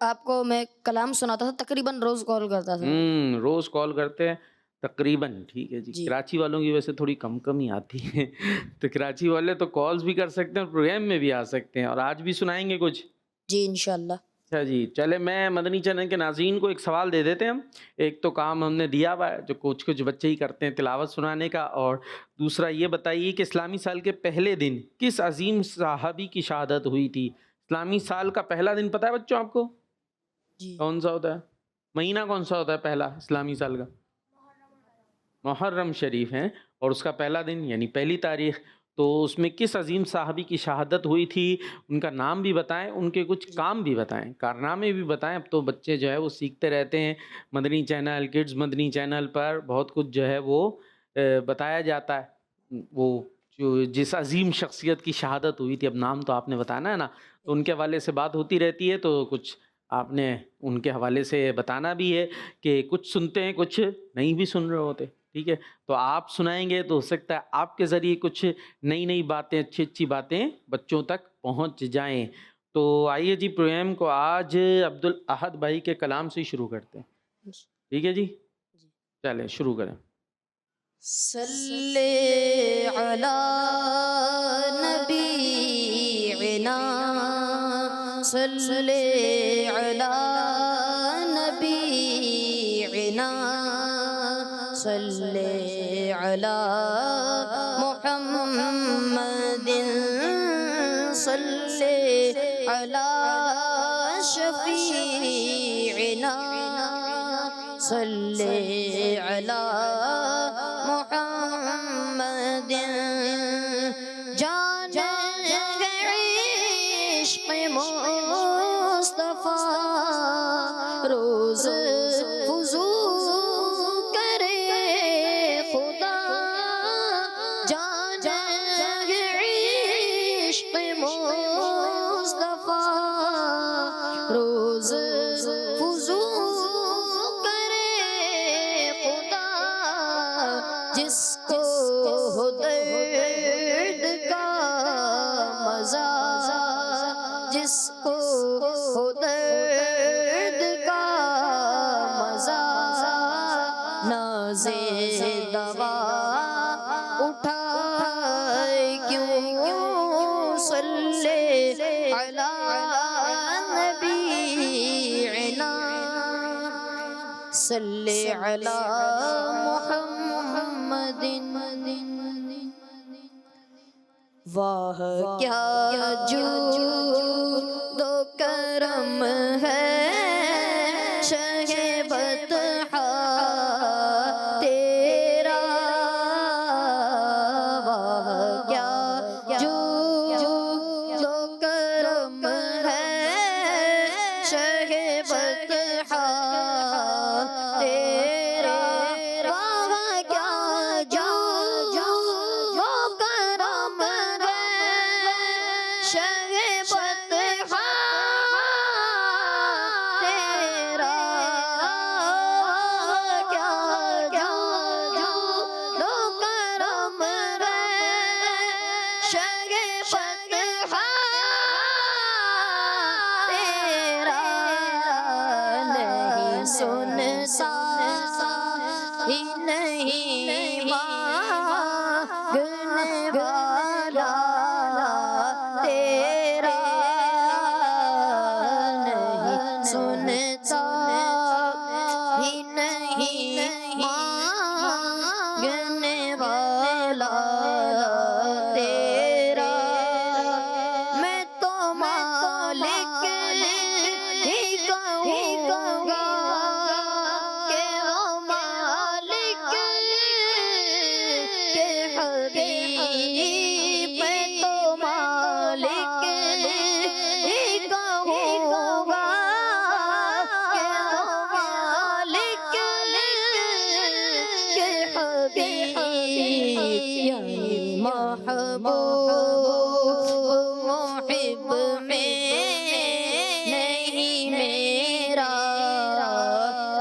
آپ کو میں کلام سناتا تھا، تقریباً روز کال کرتا تھا. روز کال کرتے ہیں تقریباً. ٹھیک ہے جی. جی. کراچی والوں کی ویسے تھوڑی کم ہی آتی ہے تو کراچی والے تو کالز بھی کر سکتے ہیں اور پروگرام میں بھی آ سکتے ہیں. اور آج بھی سنائیں گے کچھ؟ جی انشاءاللہ. اچھا جی. چلے میں مدنی چینل کے ناظرین کو ایک سوال دے دیتے ہیں ہم. ایک تو کام ہم نے دیا ہوا ہے جو کچھ بچے ہی کرتے ہیں تلاوت سنانے کا، اور دوسرا یہ بتائیے کہ اسلامی سال کے پہلے دن کس عظیم صحابی کی شہادت ہوئی تھی؟ اسلامی سال کا پہلا دن پتہ ہے بچوں آپ کو جی. کون سا ہوتا ہے؟ مہینہ کون سا ہوتا ہے پہلا اسلامی سال کا؟ محرم شریف ہے. اور اس کا پہلا دن یعنی پہلی تاریخ، تو اس میں کس عظیم صحابی کی شہادت ہوئی تھی؟ ان کا نام بھی بتائیں، ان کے کچھ کام بھی بتائیں، کارنامے بھی بتائیں. اب تو بچے جو ہے وہ سیکھتے رہتے ہیں. مدنی چینل، کڈز مدنی چینل پر بہت کچھ جو ہے وہ بتایا جاتا ہے. وہ جو جس عظیم شخصیت کی شہادت ہوئی تھی، اب نام تو آپ نے بتانا ہے نا، تو ان کے حوالے سے بات ہوتی رہتی ہے. تو کچھ آپ نے ان کے حوالے سے بتانا بھی ہے کہ کچھ سنتے ہیں کچھ نہیں بھی سن رہے ہوتے. ٹھیک ہے، تو آپ سنائیں گے تو ہو سکتا ہے آپ کے ذریعے کچھ نئی باتیں، اچھی باتیں بچوں تک پہنچ جائیں. تو آئیے جی پروگرام کو آج عبدالاحد بھائی کے کلام سے شروع کرتے ہیں. ٹھیک ہے جی، چلیں شروع کریں. صلی علی نبینا، صلی علی نبینا، صلی علی محمد، صلی علی شفیعنا، صلی علی محمد. جان عشق مصطفیٰ روز وضو کرے خدا، جان عشق مصطفیٰ روز وضو جس کو ہو درد کا مزہ، جس کو ہو درد کا مزہ، ناز دوا اٹھائے کیوں، صلی علی نبینا، صلی علی محمد. واہ کیا جود و کرم ہے شہ بطحا تیرا، واہ کیا جود و کرم ہے شہ بطحا تیرا، واہ کیا جود و کرم ہے شہ بطحا تیرا، کیا جود و کرم ہے شہ بطحا تیرا، نہیں سنتا ہی نہیں مانگنے والا تیرا، نہیں سنتا ہی نہیں مانگنے والا تیرا، میں تو مالک ہی کہوں گا کہ وہ مالک کے حبیب، میں تو مالک ہی کہوں گا کہ وہ مالک کے حبیب، یعنی محبوب محب میں نہیں میرا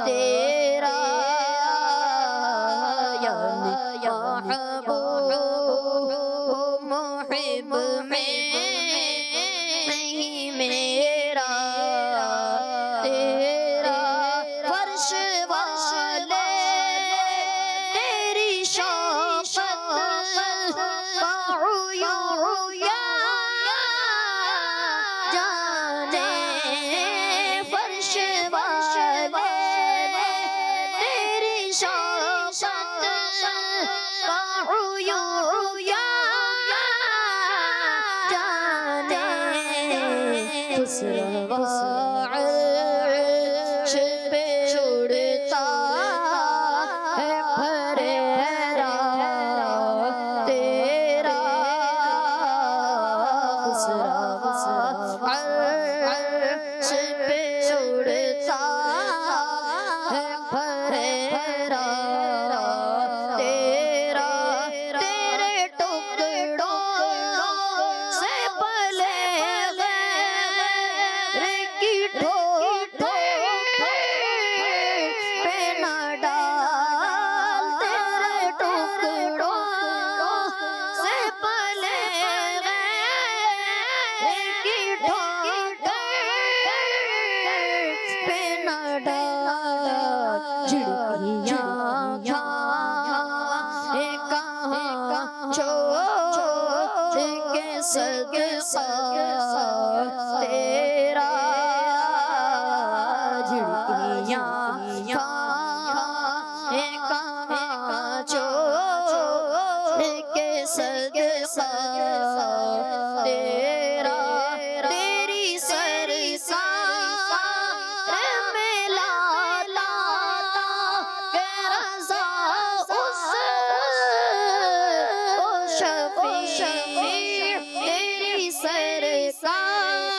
تیرا، یعنی محبوب محب میں نہیں میرا تیرا تیرا تیرے ٹکڑوں سے پلے غیر کی ٹھوکر پہ نہ ڈال، تیرے ٹکڑوں سے پلے غیر کی ٹھوکر پہ نہ ڈال، جھڑکیاں کہاں چھوڑ کے صدقہ تیرا، جھڑکیاں کہاں چھوڑ کے صدقہ تیرا، تیری سرکار میں لاتا کہ رضا اس کو شفیع، تیری سرکار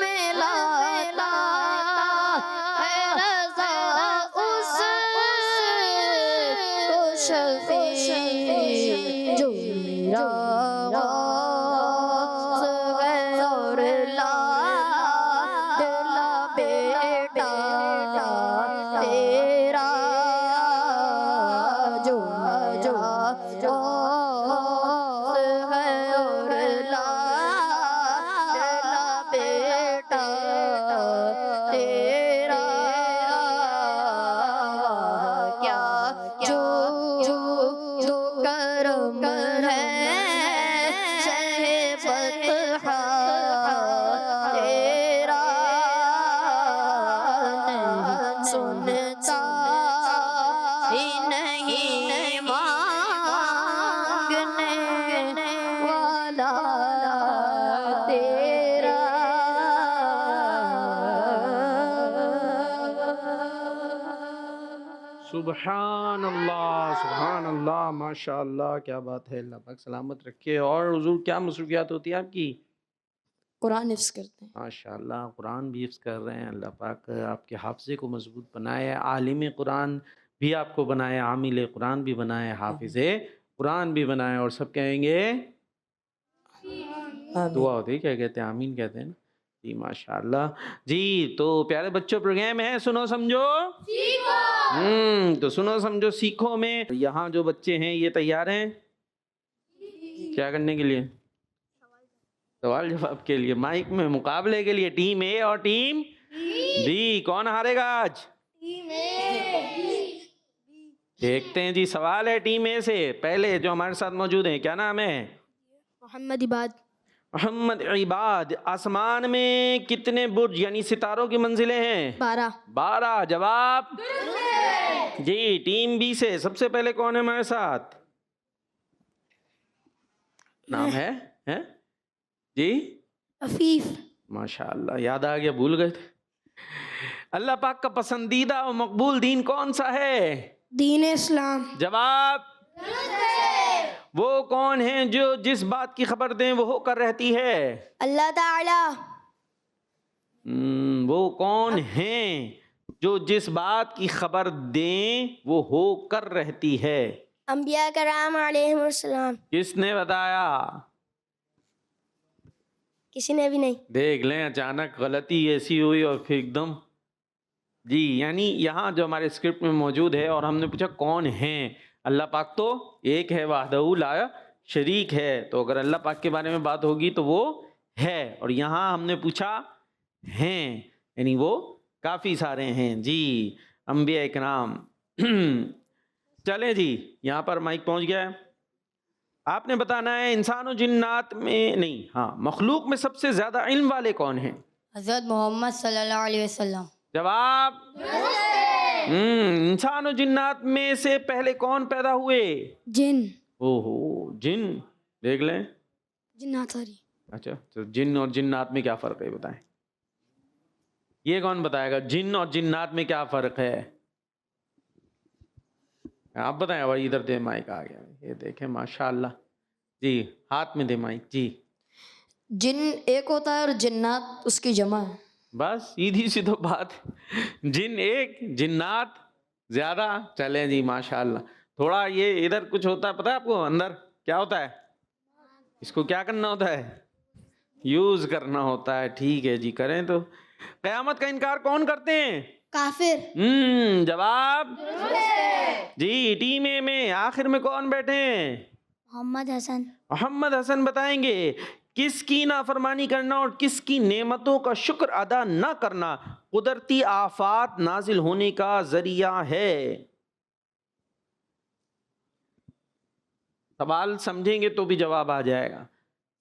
میں لاتا کہ رضا اس کو شفیع، جو میرا غوث ہے اور لا دلا بیٹا تیرا، جو میرا غوث ہے اور لا دلا بیٹا تیرا، کیا جو کرم ہے شہ بطحا تیرا، سنتا ہی نہیں مانگنے والا تیرا، سبحان اللہ، ماشاء اللہ، کیا بات ہے، اللہ پاک سلامت رکھے۔ اور حضور کیا مصروفیات ہوتی ہے آپ کی؟ قرآن حفظ کرتے ہیں۔ ماشاء اللہ، قرآن بھی حفظ کر رہے ہیں، اللہ پاک آپ کے حافظے کو مضبوط بنائے، عالم قرآن بھی آپ کو بنائے، عامل قرآن بھی بنائے، حافظ قرآن بھی بنائے، اور سب کہیں گے دعا ہوتی ہے، کیا کہتے ہیں، آمین کہتے ہیں نا جی، ماشاء اللہ جی۔ تو پیارے بچوں، پروگرام ہے سنو سمجھو سیکھو، تو سنو سمجھو سیکھو میں یہاں جو بچے ہیں یہ تیار ہیں کیا کرنے کے لیے؟ سوال جواب کے لیے، مائک میں مقابلے کے لیے، ٹیم اے اور ٹیم بی، کون ہارے گا آج؟ دیکھتے ہیں جی، سوال ہے ٹیم اے سے، پہلے جو ہمارے ساتھ موجود ہیں، کیا نام ہے؟ محمد عباد۔ محمد عباد، آسمان میں کتنے برج یعنی ستاروں کی منزلیں ہیں؟ 12۔ 12، جواب جی۔ ٹیم بی سے سب سے پہلے کون ہے ہمارے ساتھ؟ نام ہے جی؟ عفیف۔ ماشاء اللہ، یاد آ گیا، بھول گئے تھے۔ اللہ پاک کا پسندیدہ اور مقبول دین کون سا ہے؟ دین اسلام۔ جواب وہ کون ہیں جو جس بات کی خبر دیں وہ ہو کر رہتی ہے؟ اللہ تعالی۔ وہ کون ہیں جو جس بات کی خبر دیں وہ ہو کر رہتی ہے؟ انبیاء کرام علیہ السلام۔ کس نے بتایا؟ کسی نے بھی نہیں۔ دیکھ لیں، اچانک غلطی ایسی ہوئی اور پھر ایک دم جی، یعنی یہاں جو ہمارے اسکرپٹ میں موجود ہے اور ہم نے پوچھا کون ہیں، اللہ پاک تو ایک ہے، وحدہ لا شریک ہے، تو اگر اللہ پاک کے بارے میں بات ہوگی تو وہ ہے، اور یہاں ہم نے پوچھا ہیں، یعنی وہ کافی سارے ہیں جی، انبیاء اکرام۔ چلیں جی، یہاں پر مائک پہنچ گیا ہے، آپ نے بتانا ہے انسان و جنات میں نہیں، ہاں، مخلوق میں سب سے زیادہ علم والے کون ہیں؟ حضرت محمد صلی اللہ علیہ وسلم۔ جواب انسان و جنات میں سے پہلے کون پیدا ہوئے؟ جن۔ جن، دیکھ لیں، جنات ساری۔ اچھا، تو جن اور جنات میں کیا فرق ہے بتائیں؟ یہ کون بتائے گا جن اور جنات میں کیا فرق ہے؟ آپ بتائیں بھائی، ادھر دے مائک، آ گیا یہ دیکھیں، ماشاء اللہ جی، ہاتھ میں دے مائک جی۔ جن ایک ہوتا ہے اور جنات اس کی جمع ہے۔ بس سیدھی سی تو بات، جن ایک، جنات زیادہ؟ چلیں جی ماشاء اللہ. تھوڑا یہ ادھر کچھ ہوتا ہے پتہ ہے آپ کو اندر کیا ہوتا ہے؟ اس کو کیا کرنا ہوتا ہے؟ یوز کرنا ہوتا ہے. ٹھیک ہے جی کریں. تو قیامت کا انکار کون کرتے ہیں؟ کافر. جواب جی. ٹیم اے میں آخر میں کون بیٹھے ہیں؟ محمد حسن. محمد حسن بتائیں گے کس کی نافرمانی کرنا اور کس کی نعمتوں کا شکر ادا نہ کرنا قدرتی آفات نازل ہونے کا ذریعہ ہے. سوال سمجھیں گے تو بھی جواب آ جائے گا.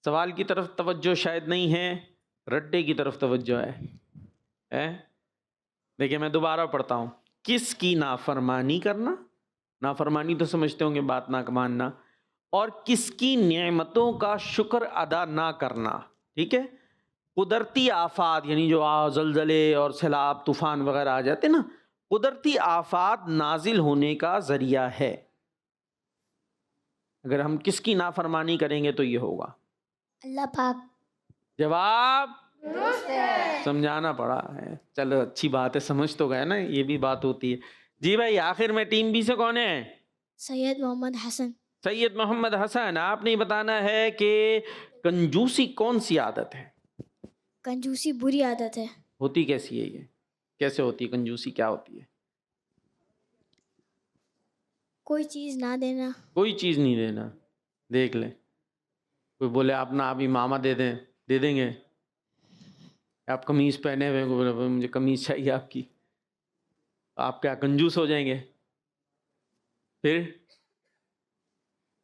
سوال کی طرف توجہ شاید نہیں ہے, رٹے کی طرف توجہ ہے. دیکھیں میں دوبارہ پڑھتا ہوں. کس کی نافرمانی کرنا, نافرمانی تو سمجھتے ہوں گے بات نہ ماننا, اور کس کی نعمتوں کا شکر ادا نہ کرنا. ٹھیک ہے. قدرتی آفات یعنی جو زلزلے اور سیلاب طوفان وغیرہ آ جاتے نا, قدرتی آفات نازل ہونے کا ذریعہ ہے. اگر ہم کس کی نافرمانی کریں گے تو یہ ہوگا اللہ پاک. جواب سمجھانا پڑا ہے. چلو اچھی بات ہے, سمجھ تو گئے نا, یہ بھی بات ہوتی ہے. جی بھائی آخر میں ٹیم بی سے کون ہے؟ سید محمد حسن. سید محمد حسن. آپ نے بتانا ہے کہ کنجوسی کون سی عادت ہے؟ کنجوسی بری عادت ہے. ہوتی کیسی ہے یہ؟ کیسے ہوتی ہے کنجوسی؟ کیا ہوتی ہے؟ کوئی چیز نہ دینا. کوئی چیز نہیں دینا. دیکھ لیں کوئی بولے آپ نا ابھی ماما دے دیں, دے دیں گے. آپ قمیض پہنے ہوئے کو بولے مجھے قمیض چاہیے آپ کی, آپ کیا کنجوس ہو جائیں گے؟ پھر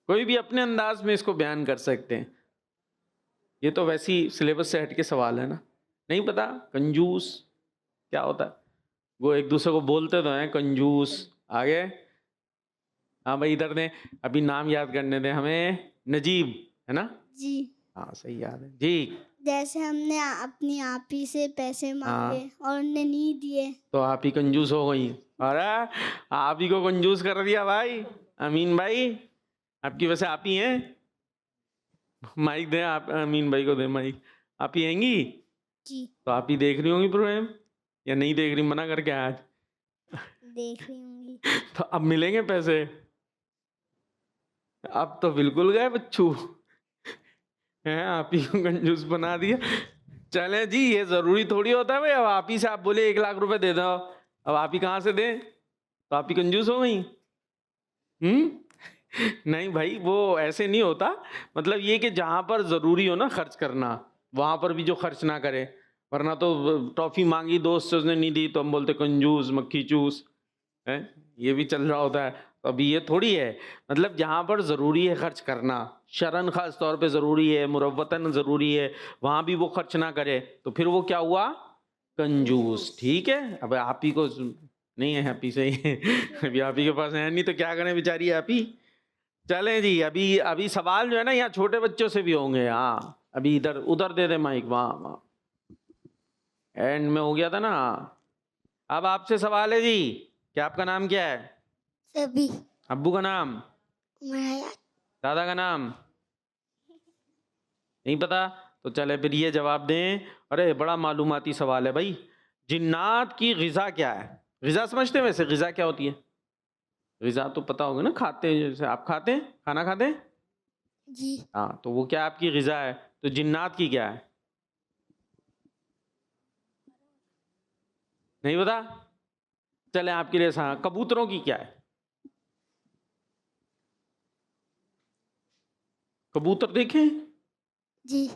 کوئی بھی اپنے انداز میں اس کو بیان کر سکتے ہیں. یہ تو ویسی سلیبس سے ہٹ کے سوال ہے نا. نہیں پتا کنجوس کیا ہوتا ہے؟ وہ ایک دوسرے کو بولتے تو ہیں کنجوس. آگے ہاں بھائی ادھر دیں, ابھی نام یاد کرنے دیں ہمیں. نجیب ہے نا؟ جی. ہاں صحیح یاد ہے جی. جیسے ہم نے اپنی آپ ہی سے پیسے مانگے اور انہوں نے نہیں دیے تو آپ ہی کنجوس ہو گئی. ارے آپ ہی کو کنجوس کر دیا بھائی. امین بھائی آپ کی ویسے آپ ہی ہیں. مائک دیں آپ امین بھائی کو دیں مائک. آپ ہی ہیں گی جی. تو آپ ہی دیکھ رہی ہوں گی پروگرام یا نہیں دیکھ رہی؟ منع کر کے آج دیکھ رہی ہوں گی. تو اب ملیں گے پیسے؟ اب تو بالکل گئے بچو ہیں, آپ ہی کو کنجوس بنا دیا. چلیں جی یہ ضروری تھوڑی ہوتا ہے بھائی اب آپ ہی سے آپ بولے 1 لاکھ روپے دے دو, اب آپ ہی کہاں سے دیں؟ تو آپ ہی کنجوس ہو گئی. نہیں بھائی وہ ایسے نہیں ہوتا. مطلب یہ کہ جہاں پر ضروری ہو نا خرچ کرنا وہاں پر بھی جو خرچ نہ کرے. ورنہ تو ٹافی مانگی دوست سے اس نے نہیں دی تو ہم بولتے کنجوس مکھی چوس. یہ بھی چل رہا ہوتا ہے. تو ابھی یہ تھوڑی ہے. مطلب جہاں پر ضروری ہے خرچ کرنا, شرعاً خاص طور پہ ضروری ہے, مروتاً ضروری ہے, وہاں بھی وہ خرچ نہ کرے تو پھر وہ کیا ہوا؟ کنجوس. ٹھیک ہے. اب آپ ہی کو نہیں ہے, آپ ہی سے ہی ابھی آپ ہی کے پاس ہے نہیں تو کیا کریں بیچاری آپ ہی. چلیں جی ابھی سوال جو ہے نا یہاں چھوٹے بچوں سے بھی ہوں گے. ہاں ابھی ادھر دے دیں مائک, وہاں اینڈ میں ہو گیا تھا نا. اب آپ سے سوال ہے جی کہ آپ کا نام کیا ہے؟ سبھی. ابو کا نام؟ دادا کا نام نہیں پتا؟ تو چلے پھر یہ جواب دیں. ارے بڑا معلوماتی سوال ہے بھائی. جنات کی غذا کیا ہے؟ غذا سمجھتے ہیں ویسے غذا کیا ہوتی ہے؟ غذا تو پتا ہوگا نا, کھاتے ہیں جیسے آپ کھاتے ہیں, کھانا کھاتے ہیں جی. ہاں, تو وہ کیا آپ کی غذا ہے. تو جنات کی کیا ہے؟ نہیں پتا؟ چلیں آپ کے لیے کبوتروں کی کیا ہے؟ کبوتر دیکھیں جی.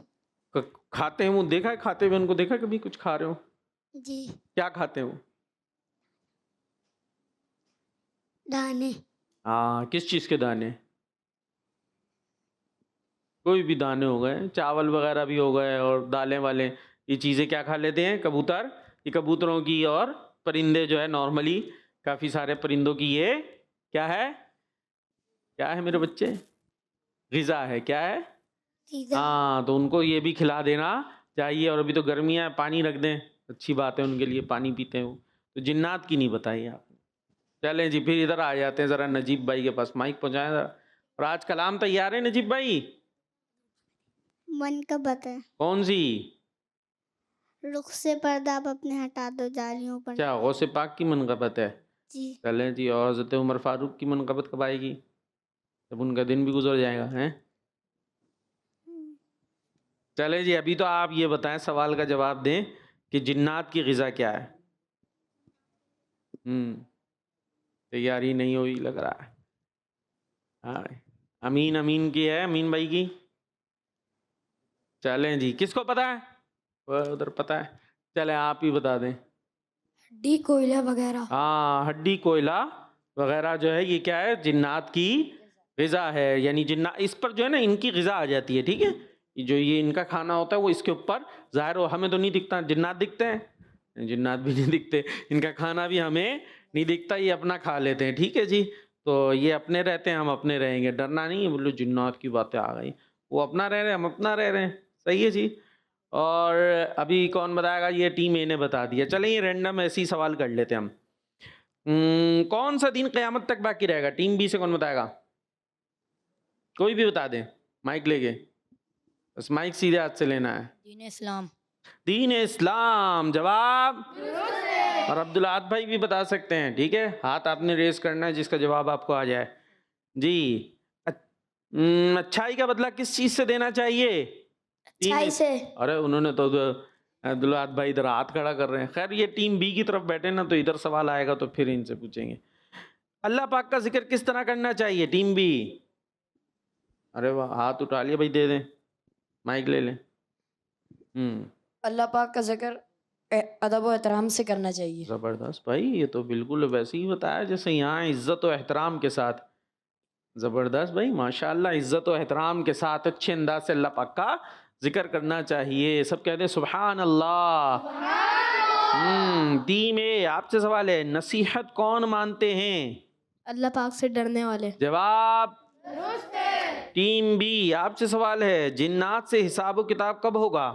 کھاتے ہیں وہ, دیکھا ہے کھاتے ہوئے ان کو, دیکھا کبھی کچھ کھا رہے ہو؟ جی. کیا کھاتے ہیں وہ؟ دانے. ہاں کس چیز کے دانے؟ کوئی بھی دانے ہو گئے, چاول وغیرہ بھی ہو گئے اور دالیں والے, یہ چیزیں کیا کھا لیتے ہیں کبوتر. یہ کبوتروں کی اور پرندے جو ہے نارملی کافی سارے پرندوں کی یہ کیا ہے؟ کیا ہے میرے بچے؟ غذا ہے. کیا ہے؟ ہاں تو ان کو یہ بھی کھلا دینا چاہیے. اور ابھی تو گرمیاں, پانی رکھ دیں, اچھی بات ہے ان کے لیے, پانی پیتے ہیں وہ. تو جنات کی نہیں بتائی آپ نے. چلیں جی پھر ادھر آ جاتے ہیں ذرا نجیب بھائی کے پاس, مائک پہنچائیں ذرا. اور آج کلام تیار ہے نجیب بھائی؟ من کا بتا. کون سی؟ رخ سے پردہ آپ اپنے ہٹا دو, جالیوں پر. کیا غوث پاک کی منقبت ہے؟ جی چلیں جی، اور حضرت عمر فاروق کی منقبت کب آئے گی؟ جب ان کا دن بھی گزر جائے گا ہیں؟ چلے جی، ابھی تو آپ یہ بتائیں، سوال کا جواب دیں کہ جنات کی غذا کیا ہے؟ تیاری نہیں ہوئی لگ رہا ہے. ہاں امین، امین کی ہے، امین بھائی کی. چلیں جی، کس کو پتا ہے؟ وہ ادھر پتا ہے. چلیں آپ ہی بتا دیں. ہڈی کوئلہ وغیرہ. ہاں، ہڈی کوئلہ وغیرہ جو ہے یہ کیا ہے؟ جنات کی غذا ہے. یعنی جنات اس پر جو ہے نا ان کی غذا آ جاتی ہے. ٹھیک ہے، جو یہ ان کا کھانا ہوتا ہے وہ اس کے اوپر ظاہر ہو. ہمیں تو نہیں دکھتا، جنات دکھتے ہیں؟ جنات بھی نہیں دکھتے، ان کا کھانا بھی ہمیں نہیں دکھتا، یہ اپنا کھا لیتے ہیں. ٹھیک ہے جی، تو یہ اپنے رہتے ہیں، ہم اپنے رہیں گے. ڈرنا نہیں ہے. بولو جنات کی باتیں آ گئی، وہ اپنا رہ رہے ہیں، ہم اپنا رہ رہے ہیں. صحیح ہے جی. اور ابھی کون بتائے گا؟ یہ ٹیم اے نے بتا دیا. چلیں یہ رینڈم ایسے ہی سوال کر لیتے ہیں ہم. کون سا دین قیامت تک باقی رہے گا؟ ٹیم بی سے کون بتائے گا؟ کوئی بھی بتا دیں، مائک لے کے. بس مائک سیدھے ہاتھ سے لینا ہے. دین اسلام. دین اسلام. جواب؟ اور عبدالعاد بھائی بھی بتا سکتے ہیں. ٹھیک ہے، ہاتھ آپ نے ریز کرنا ہے جس کا جواب آپ کو آ جائے. جی، اچھائی کا بدلہ کس چیز سے دینا چاہیے؟ اچھائی سے. ارے انہوں نے تو عبدالعاد بھائی ادھر ہاتھ کھڑا کر رہے ہیں. خیر یہ ٹیم بی کی طرف بیٹھے نا، تو ادھر سوال آئے گا تو پھر ان سے پوچھیں گے. اللہ پاک کا ذکر کس طرح کرنا چاہیے؟ Team B. ارے واہ، ہاتھ اٹھا لیا بھائی، دے دیں مائک لے لیں. اللہ پاک کا ذکر ادب و احترام سے کرنا چاہیے. زبردست بھائی، یہ تو بالکل ویسے ہی بتایا جیسے یہاں عزت و احترام کے ساتھ. زبردست بھائی، ماشاءاللہ، عزت و احترام کے ساتھ اچھے انداز سے اللہ پاک کا ذکر کرنا چاہیے. سب کہتے ہیں سبحان اللہ. ٹیم اے آپ سے سوال ہے، نصیحت کون مانتے ہیں؟ اللہ پاک سے ڈرنے والے. جواب؟ ٹیم بی آپ سے سوال ہے، جنات سے حساب و کتاب کب ہوگا؟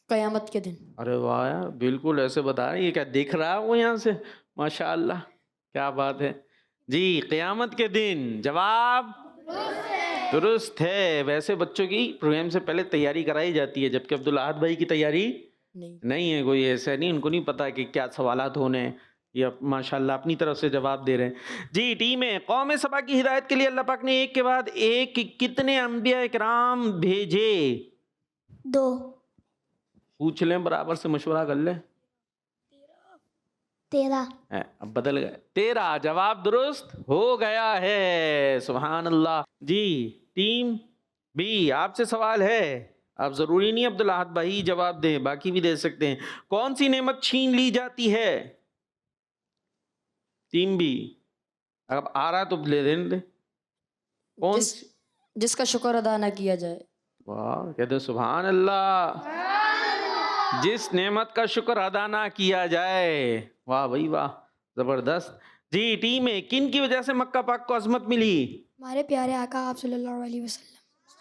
قیامت کے دن. ارے واہ یار، بالکل ایسے بتا رہے ہیں. یہ کیا دیکھ رہا ہے وہ یہاں سے؟ ماشاءاللہ، کیا بات ہے. جی، قیامت کے دن. جواب؟ درست ہے. ویسے بچوں کی پروگرام سے پہلے تیاری کرائی جاتی ہے، جبکہ عبدالعاد بھائی کی تیاری نہیں ہے. کوئی ایسا نہیں، ان کو نہیں پتا کہ کیا سوالات ہونے ہیں. یہ ماشاءاللہ اپنی طرف سے جواب دے رہے ہیں. جی ٹیم ہے، قوم سبا کی ہدایت کے لیے اللہ پاک نے ایک کے بعد ایک کتنے انبیاء اکرام بھیجے؟ 2. پوچھ لیں، برابر سے مشورہ کر لیں. 13. اب بدل گئے. 13. جواب درست ہو گیا ہے. سبحان اللہ. جی ٹیم بی آپ سے سوال ہے. اب ضروری نہیں عبدالعاد بھائی جواب دیں، باقی بھی دے سکتے ہیں. کون سی نعمت چھین لی جاتی ہے؟ ٹیم بی اب آ رہا تو لے دیں. کون جس کا شکر ادا نہ کیا جائے. واہ، کہتے سبحان اللہ. جس نعمت کا شکر ادا نہ کیا جائے. واہ بھائی واہ، زبردست. جی ٹیم ہے، کن کی وجہ سے مکہ پاک کو عظمت ملی؟ ہمارے پیارے آقا آپ صلی اللہ علیہ وسلم.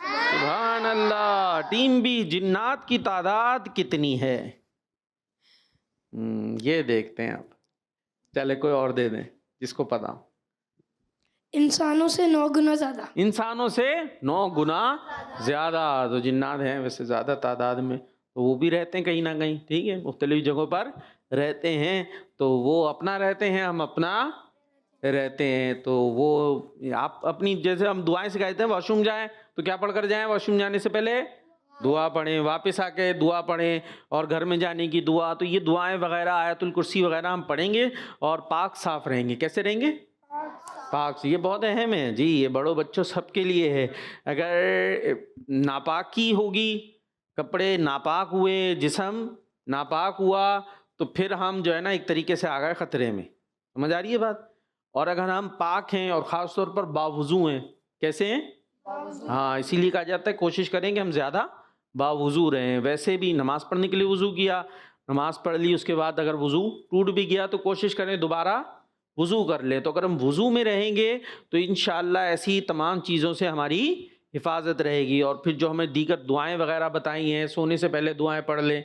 سبحان اللہ. ٹیم بی، جنات کی تعداد کتنی ہے؟ یہ دیکھتے ہیں آپ. چلے کوئی اور دے دیں جس کو پتا. انسانوں سے 9 گنا زیادہ. انسانوں سے 9 گنا زیادہ. تو جنات ہیں ویسے زیادہ تعداد میں، تو وہ بھی رہتے ہیں کہیں نہ کہیں. ٹھیک ہے، مختلف جگہوں پر رہتے ہیں. تو وہ اپنا رہتے ہیں، ہم اپنا رہتے ہیں. تو وہ آپ اپنی، جیسے ہم دعائیں سکھاتے ہیں، واش روم جائیں تو کیا پڑھ کر جائیں؟ واش روم جانے سے پہلے دعا پڑھیں، واپس آ کے دعا پڑھیں، اور گھر میں جانے کی دعا. تو یہ دعائیں وغیرہ، آیت الکرسی وغیرہ ہم پڑھیں گے اور پاک صاف رہیں گے. کیسے رہیں گے؟ پاک سے. یہ بہت اہم ہے جی، یہ بڑوں بچوں سب کے لیے ہے. اگر ناپاکی ہوگی، کپڑے ناپاک ہوئے، جسم ناپاک ہوا، تو پھر ہم جو ہے نا ایک طریقے سے آ گئے خطرے میں. سمجھ آ رہی ہے بات؟ اور اگر ہم پاک ہیں اور خاص طور پر باوضو ہیں. کیسے ہیں؟ ہاں، اسی لیے کہا جاتا ہے کوشش کریں کہ ہم زیادہ باوضو رہیں. ویسے بھی نماز پڑھنے کے لیے وضو کیا، نماز پڑھ لی، اس کے بعد اگر وضو ٹوٹ بھی گیا تو کوشش کریں دوبارہ وضو کر لیں. تو اگر ہم وضو میں رہیں گے تو انشاءاللہ ایسی تمام چیزوں سے ہماری حفاظت رہے گی. اور پھر جو ہمیں دیگر دعائیں وغیرہ بتائی ہیں، سونے سے پہلے دعائیں پڑھ لیں،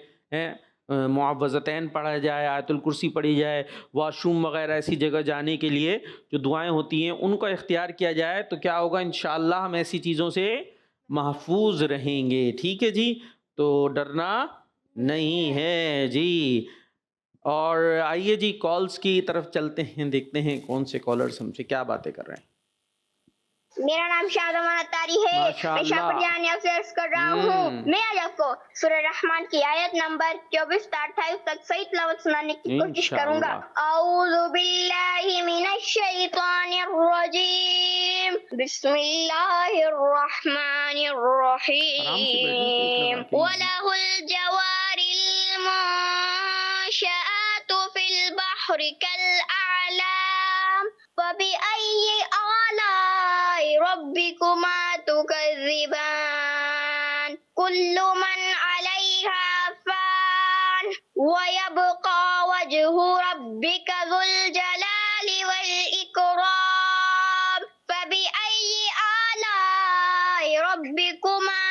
معوذتین پڑھا جائے، آیت الکرسی پڑھی جائے، واش روم وغیرہ ایسی جگہ جانے کے لیے جو دعائیں ہوتی ہیں ان کا اختیار کیا جائے، تو کیا ہوگا؟ انشاءاللہ ہم ایسی چیزوں سے محفوظ رہیں گے. ٹھیک ہے جی، تو ڈرنا نہیں ہے جی. اور آئیے جی کالز کی طرف چلتے ہیں، دیکھتے ہیں کون سے کالرز ہم سے کیا باتیں کر رہے ہیں۔ میرا نام شاہزمان اتاری ہے، ماشاء میں اللہ۔ شاپر جانیا سے عرض کر رہا ہوں۔ میں آج آپ کو سورہ رحمان کی آیت نمبر 24 سے 28 تک صحیح تلاوت سنانے کی کوشش کروں گا۔ اعوذ باللہ من الشیطان الرجیم، بسم اللہ الرحمن الرحیم، وَلَهُ الْجَوَارِ الْمُنشَآتُ فِي الْبَحْرِ كَالْأَعْلَامِ فَبِأَيِّ آلَاءِ رَبِّكُمَا تُكَذِّبَانِ كُلُّ مَنْ عَلَيْهَا فَانٍ وَيَبْقَى وَجْهُ رَبِّكَ ذُو الْجَلَالِ وَالْإِكْرَامِ فَبِأَيِّ آلَاءِ رَبِّكُمَا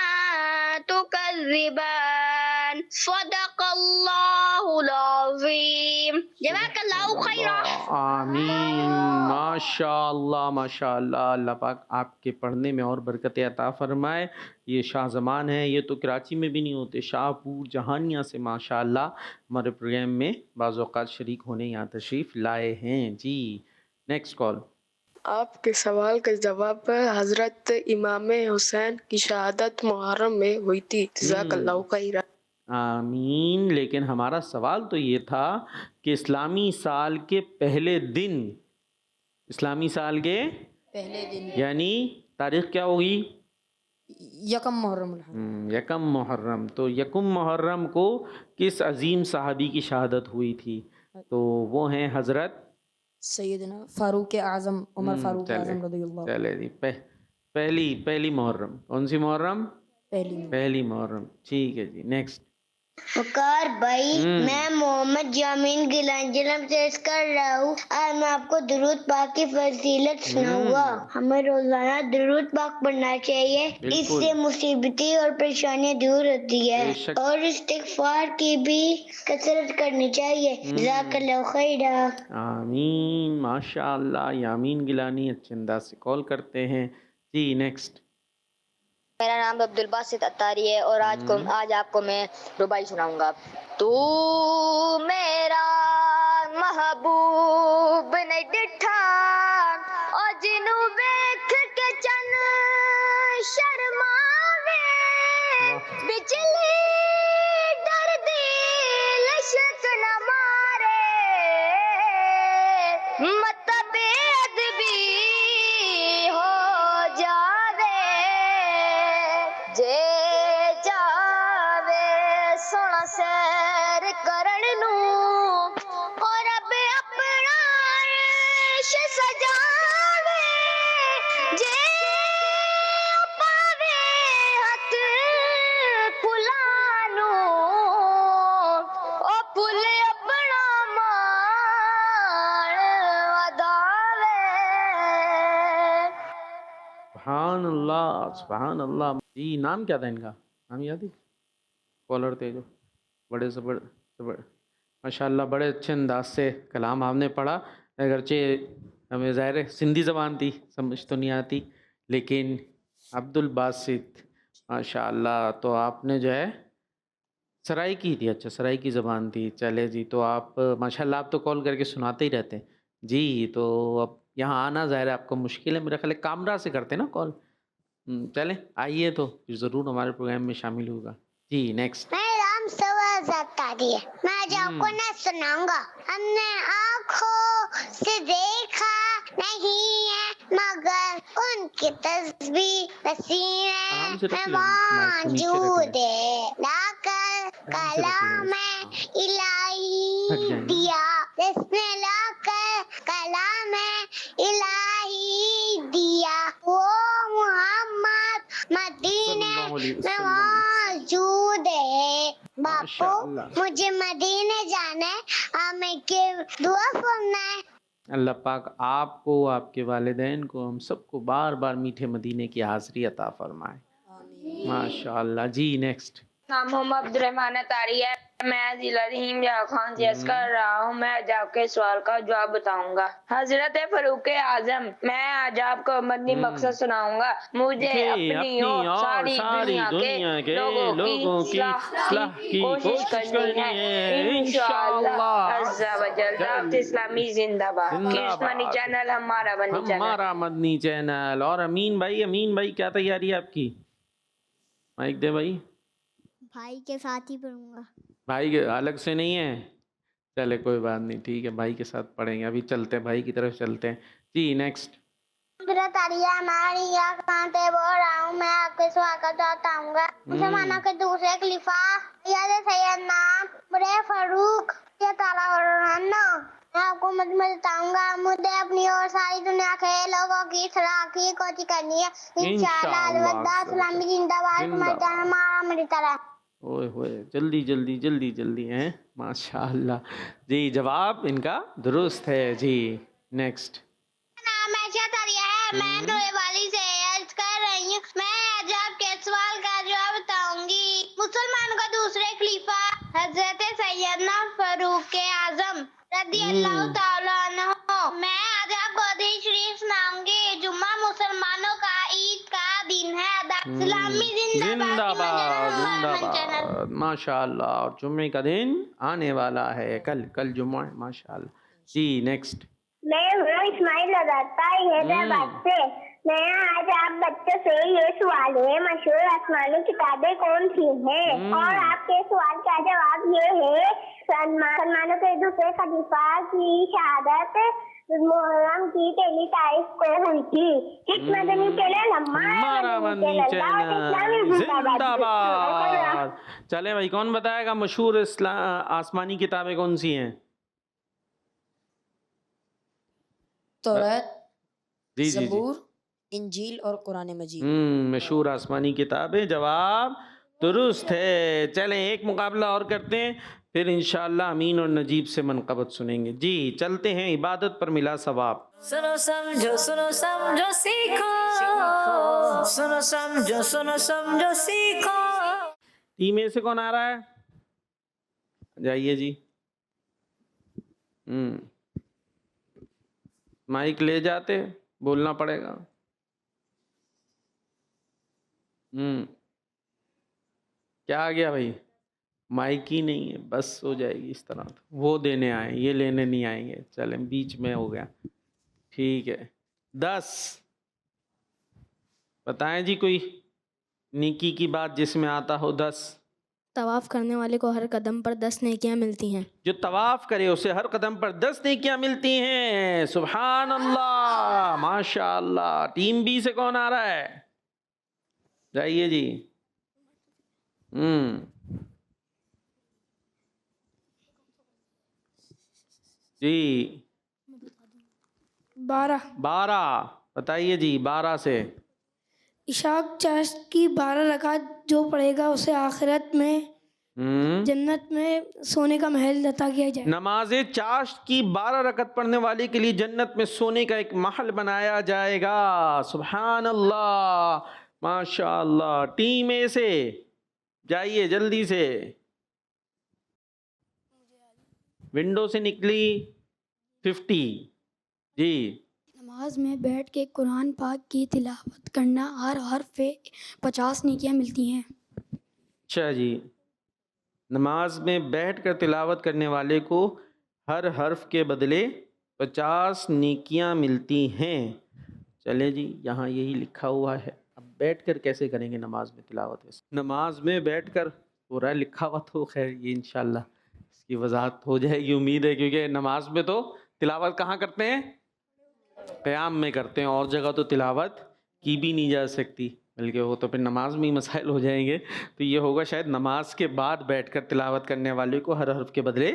تُكَذِّبَانِ صدق اللہ العظیم۔ جزاک اللہ خیرا۔ آمین، ماشاء اللہ ماشاء اللہ، اللہ پاک آپ کے پڑھنے میں اور برکت عطا فرمائے۔ یہ شاہ زمان ہے، یہ تو کراچی میں بھی نہیں ہوتے، شاہ پور جہانیہ سے ماشاء اللہ ہمارے پروگرام میں بعض اوقات شریک ہونے یہاں تشریف لائے ہیں۔ جی نیکسٹ کال۔ آپ کے سوال کا جواب حضرت امام حسین کی شہادت محرم میں ہوئی تھی، جزاک اللہ خیرا۔ آمین۔ لیکن ہمارا سوال تو یہ تھا کہ اسلامی سال کے پہلے دن، اسلامی سال کے پہلے دن یعنی تاریخ کیا ہوگی؟ یکم محرم الحرام۔ یکم محرم، تو یکم محرم کو کس عظیم صحابی کی شہادت ہوئی تھی؟ تو وہ ہیں حضرت سیدنا فاروق اعظم، عمر فاروق اعظم رضی اللہ عنہ۔ چلے جی، پہلی محرم، کون سی محرم؟ پہلی محرم، ٹھیک ہے جی نیکسٹ۔ وقار بھائی، میں محمد جامین گیلان سے عرض کر رہا ہوں، آج میں آپ کو درود پاک کی فضیلت سناؤں گا۔ ہمیں روزانہ درود پاک پڑھنا چاہیے، اس سے مصیبتیں اور پریشانیاں دور ہوتی ہے، اور استغفار کی بھی کثرت کرنی چاہیے۔ جزاک اللہ خیرا۔ آمین، ماشاء اللہ۔ یامین گیلانی اچھے انداز سے کال کرتے ہیں۔ جی نیکسٹ۔ میرا نام عبد الباسط اتاری ہے اور آج آپ کو میں ربائی سناؤں گا۔ تو میرا محبوب نہیں ڈٹھا اور جنوں دیکھ کے چن شرماوے، بچلی ڈر دل عشق نہ مارے، مت بے ادبی ہو جاوے، جے جاوے سونا سیر کرن نو اور رب اپنا عرش سجاوے، جے پاوے ہاتھ پھلانو او پھل اپنا مان وداوے۔ سبحان اللہ سبحان اللہ۔ جی نام کیا تھا ان کا؟ نام یاد ہے؟ کالر تھے جو بڑے سے بڑے ماشاء اللہ بڑے اچھے انداز سے کلام آپ نے پڑھا، اگرچہ ہمیں ظاہر ہے سندھی زبان تھی، سمجھ تو نہیں آتی، لیکن عبد الباسط ماشاء اللہ، تو آپ نے جو ہے سرائی کی تھی، اچھا سرائی کی زبان تھی، چلے جی، تو آپ ماشاء اللہ آپ تو کال کر کے سناتے ہی رہتے ہیں جی، تو اب یہاں آنا ظاہر ہے آپ کو مشکل ہے، میرا خیال ہے کامرا سے کرتے نا کال، چلیں آئیے تو پھر ضرور ہمارے پروگرام میں شامل ہوگا۔ جی نیکسٹ۔ میرا نام سواز اتاری ہے، میں آج آپ کو نہ سناؤں گا۔ ہم نے آنکھوں سے دیکھا نہیں ہے مگر ان کی تصویر سینے میں موجود ہے، لا کر کلام الہی دیا، جس نے لا کر کلام الہی دیا، وہ محمد مدینے میں موجود ہے۔ باپو مجھے مدینے جانا ہے، ہمیں کہ دعا فرمانا ہے۔ اللہ پاک آپ کو، آپ کے والدین کو، ہم سب کو بار بار میٹھے مدینے کی حاضری عطا فرمائے، ماشاء اللہ۔ جی نیکسٹ۔ نام محمد عبد الرحمان اتاری ہے، میں ضلع رحیم جہاں خان سے عرض کر رہا ہوں، میں آج آپ کے سوال کا جواب بتاؤں گا۔ حضرت فاروق اعظم، میں آج آپ کو مدنی مقصد سناؤں گا۔ مجھے اپنی اور ساری دنیا کے لوگوں کی اصلاح کی کوشش کرنی ہے، انشاءاللہ عز و جل۔ دعوت اسلامی زندہ باد۔ کرشن منی چینل ہمارا منی چینل۔ ہمارا مدنی چینل۔ اور امین بھائی کیا تیاری ہے آپ کی؟ مائک دے بھائی۔ بھائی کے ساتھ ہی پڑھوں گا۔ بھائی کے الگ سے نہیں ہے؟ چلے کوئی بات نہیں، ٹھیک ہے، بھائی کے ساتھ پڑھیں گے۔ ابھی چلتے ہیں بھائی کی طرف چلتے ہیں جی۔ نیکسٹ۔ حضرت علی ہماری خان سے بول رہا ہوں، میں آپ کے سوال کا جواب بتاؤں گا۔ مسلمانوں کے دوسرے خلیفہ حضرت سیدنا عمر فاروق رضی اللہ عنہ، میں آپ کو بتاؤں گا۔ مجھے اپنی اور ساری دنیا کے لوگوں کی اصلاح کی کوشش کرنی ہے، انشاءاللہ دعوت اسلامی زندہ باد۔ ہمارا میری طرح اوئے ہوئے، جلدی ہیں، ماشاء اللہ جی۔ جواب ان کا درست ہے جی۔ نیکسٹ۔ نام ایشا تاریہ ہے، میں نوے والی سے عرض کر رہی ہوں، میں آج آپ کے سوال کا جواب بتاؤں گی۔ مسلمانوں کا دوسرے خلیفہ حضرت سیدنا فاروق اعظم رضی اللہ تعالیٰ عنہ، میں آج آپ کو حدیث شریف سناؤں گی۔ جمعہ مسلمانوں کا عید کا دن ہے، اسلامی زندہ باد، ماشاء اللہ۔ اور جمعے کا دن آنے والا ہے، کل جمعہ ہے، ماشاء اللہ جی۔ نیکسٹ۔ میں ہوں اسماعیل رضا حیدرآباد سے۔ میں آج آپ بچوں سے یہ سوال ہے، مشہور آسمانی کتابیں کون سی ہیں؟ اور آپ کے سوال کا جواب یہ ہے، مسلمانوں کے دوسرے خلیفہ کی شہادت محرم کی 23 تاریخ کو ہوئی تھی۔ مدنی چینل ہمارا مدنی چینل زندہ باد۔ چلے بھائی، کون بتائے گا مشہور آسمانی کتابیں کون سی ہیں؟ توریت، جی زبور، انجیل اور قرآن مجید۔ مشہور آسمانی کتابیں، جواب درست ہے۔ چلیں ایک مقابلہ اور کرتے ہیں، پھر انشاءاللہ امین اور نجیب سے منقبت سنیں گے جی۔ چلتے ہیں، عبادت پر ملا ثواب۔ سنو سمجھو سیکھو، سنو سمجھو سیکھو۔ ٹیم اے سے کون آ رہا ہے؟ جائیے جی۔ مائک لے جاتے، بولنا پڑے گا۔ کیا آ گیا بھائی؟ مائک ہی نہیں ہے، بس ہو جائے گی اس طرح۔ وہ دینے آئے، یہ لینے نہیں آئیں گے۔ چلیں، بیچ میں ہو گیا، ٹھیک ہے۔ 10 بتائیں جی، کوئی نیکی کی بات جس میں آتا ہو 10۔ طواف کرنے والے کو ہر قدم پر 10 نیکیاں ملتی ہیں۔ جو طواف کرے اسے ہر قدم پر 10 نیکیاں ملتی ہیں۔ سبحان اللہ، ماشاء اللہ۔ ٹیم بی سے کون آ رہا ہے؟ جائیے جی۔ جی 12 بتائیے جی، 12 سے۔ عشاق چاشت کی 12 رکعت جو پڑھے گا اسے آخرت میں جنت میں سونے کا محل عطا کیا جائے۔ نماز چاشت کی 12 رکعت پڑھنے والے کے لیے جنت میں سونے کا ایک محل بنایا جائے گا۔ سبحان اللہ، ماشاء اللہ۔ ٹیم اے سے جائیے جلدی سے، ونڈو سے نکلی 50 جی۔ نماز میں بیٹھ کے قرآن پاک کی تلاوت کرنا، ہر حرف پہ 50 نیکیاں ملتی ہیں۔ اچھا جی، نماز میں بیٹھ کر تلاوت کرنے والے کو ہر حرف کے بدلے 50 نیکیاں ملتی ہیں۔ چلے جی، یہاں یہی لکھا ہوا ہے۔ اب بیٹھ کر کیسے کریں گے نماز میں تلاوت؟ نماز میں بیٹھ کر پورا لکھا ہوا تو خیر یہ انشاءاللہ اس کی وضاحت ہو جائے گی، امید ہے، کیونکہ نماز میں تو تلاوت کہاں کرتے ہیں؟ قیام میں کرتے ہیں، اور جگہ تو تلاوت کی بھی نہیں جا سکتی، بلکہ وہ تو پھر نماز میں ہی مسائل ہو جائیں گے۔ تو یہ ہوگا شاید نماز کے بعد بیٹھ کر تلاوت کرنے والے کو ہر حرف کے بدلے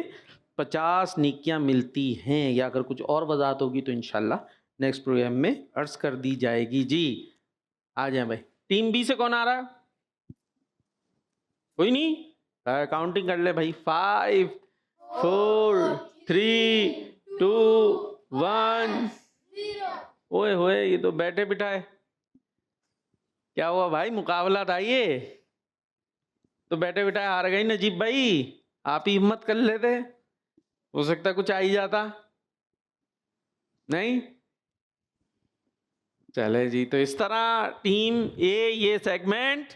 50 نیکیاں ملتی ہیں، یا اگر کچھ اور وضاحت ہوگی تو انشاءاللہ نیکسٹ پروگرام میں عرض کر دی جائے گی جی۔ آ جائیں بھائی، ٹیم بی سے کون آ رہا ہے؟ کوئی نہیں؟ کاؤنٹنگ کر لے بھائی۔ 5 4 3 2 1۔ اوئے ہوئے، یہ تو بیٹھے بٹھائے۔ کیا ہوا بھائی؟ مقابلہ تھا یہ تو بیٹھے بٹھائے ہار گئی نجیب بھائی۔ آپ ہی ہمت کر لیتے, ہو سکتا کچھ آ ہی جاتا. نہیں چلے جی, تو اس طرح ٹیم اے یہ سیگمنٹ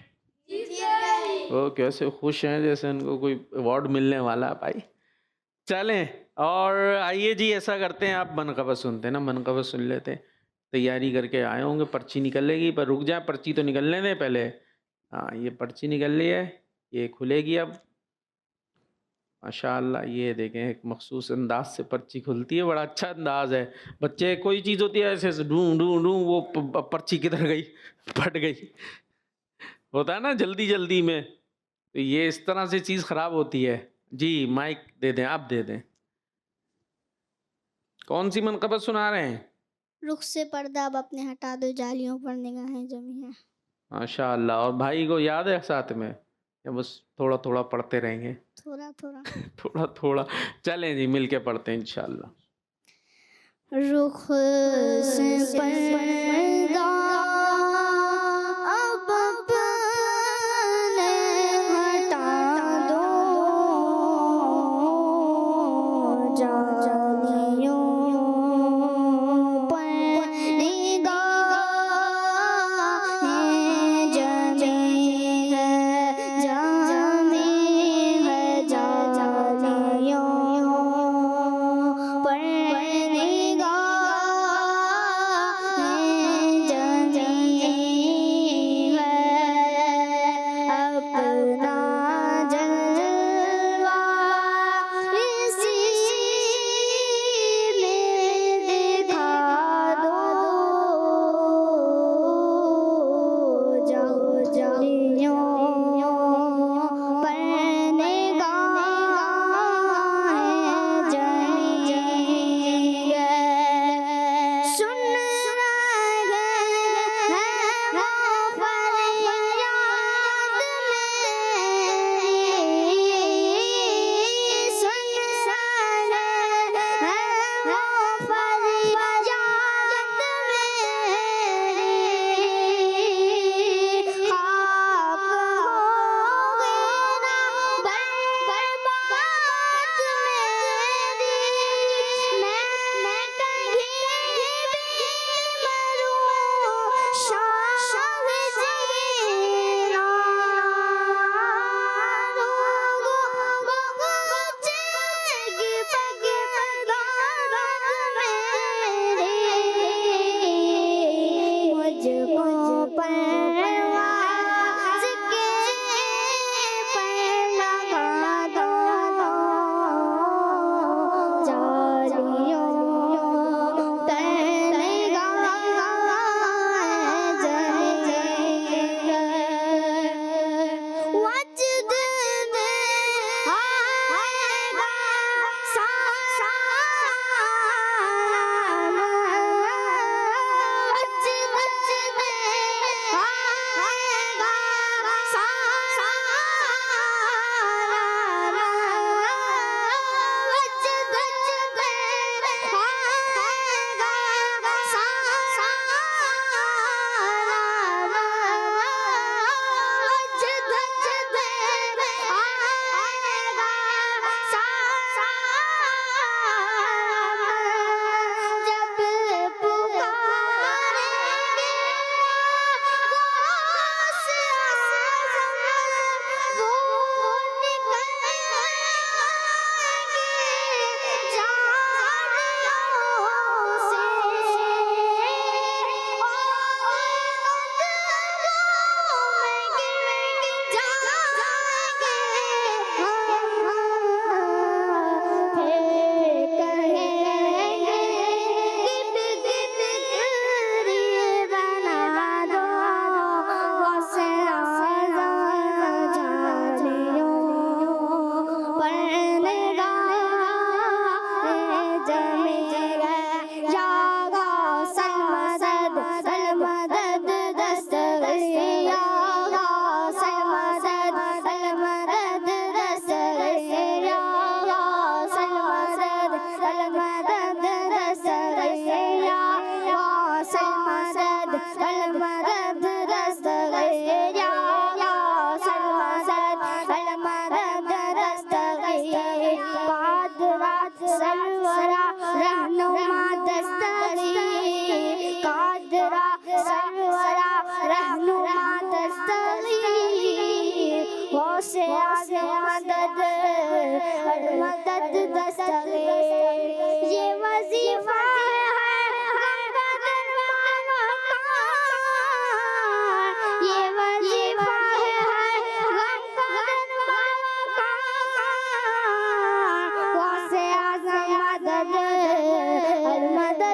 وہ کیسے خوش ہیں جیسے ان کو کوئی ایوارڈ ملنے والا ہے بھائی. چلیں اور آئیے جی ایسا کرتے ہیں, آپ منقبت سنتے ہیں نا, منقبت سن لیتے ہیں. تیاری کر کے آئے ہوں گے, پرچی نکلے گی, پر رک جائیں پرچی تو نکلنے دیں پہلے. ہاں یہ پرچی نکل رہی ہے, یہ کھلے گی اب ماشاءاللہ. یہ دیکھیں ایک مخصوص انداز سے پرچی کھلتی ہے, بڑا اچھا انداز ہے. بچے کوئی چیز ہوتی ہے ایسے ڈوں ڈوں ڈوں, وہ پرچی کدھر گئی, پھٹ گئی, ہوتا ہے نا جلدی جلدی میں, تو یہ اس طرح سے چیز خراب ہوتی ہے. جی مائک دے دیں, آپ دے دیں. کون سی منقبت سنا رہے ہیں؟ رخ سے پردہ اب اپنے ہٹا دو, جالیوں پر نگاہیں جمی ہیں. ماشاء اللہ. اور بھائی کو یاد ہے ساتھ میں یا بس تھوڑا تھوڑا پڑھتے رہیں گے؟ تھوڑا تھوڑا تھوڑا تھوڑا. چلیں جی مل کے پڑھتے ہیں انشاءاللہ. رخ سے پردہ اب اپنے ہٹا دو, جالیوں پر نگاہیں جمی ہے, جمی ہے, جالیوں پر نگاہیں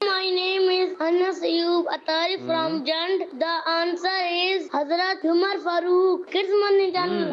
My name is Anas Ayub Atari from Jand. The answer is Hazrat Umar Farooq. Kids Mani Channel.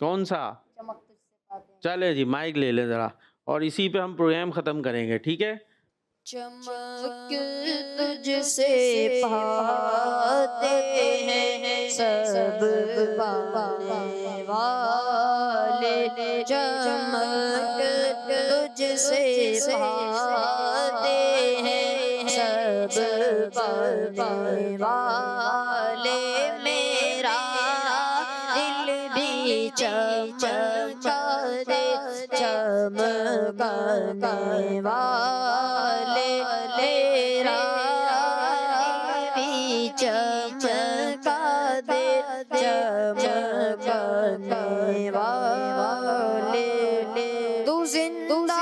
کون سا؟ چلے جی مائک لے لیں ذرا اور اسی پہ ہم پروگرام ختم کریں گے، ٹھیک ہے؟ چمک تجھ سے پاتے ہیں سب پانے والے، چمک تجھ سے پاتے ہیں سب پانے والے، میرا دل بھی چمکا دے چمکانے والے، تیرا بھی چمکا دے چمکانے والے، تو زندہ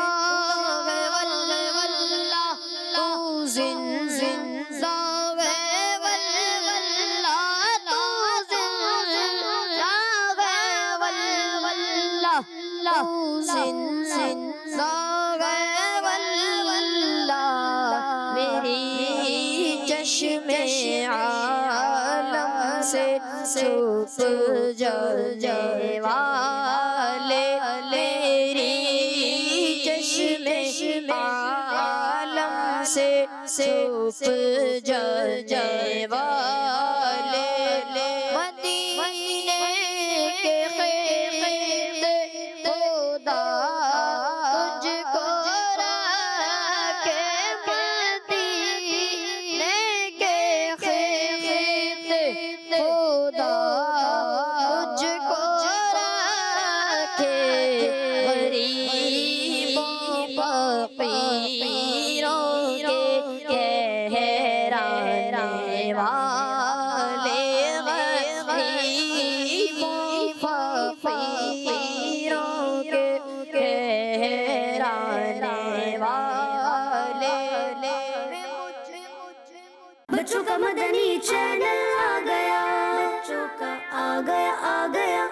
ہے واللہ، تو زندہ ہے واللہ، تو زندہ ہے واللہ، تو زندہ ہے واللہ، میری چشم عالم سے چھپ جانے والے، میری چشم عالم سے چھپ جانے والے، مدینے کے خیمے خدا تجھ کو رکھے، مدینے کے خیمے خدا تجھ کو رکھے، غریبوں فقیروں کے کہرانے والے، غریبوں فقیروں کے کہرانے والے، بچوں کا مدنی چینل آ گیا، بچوں کا آ گیا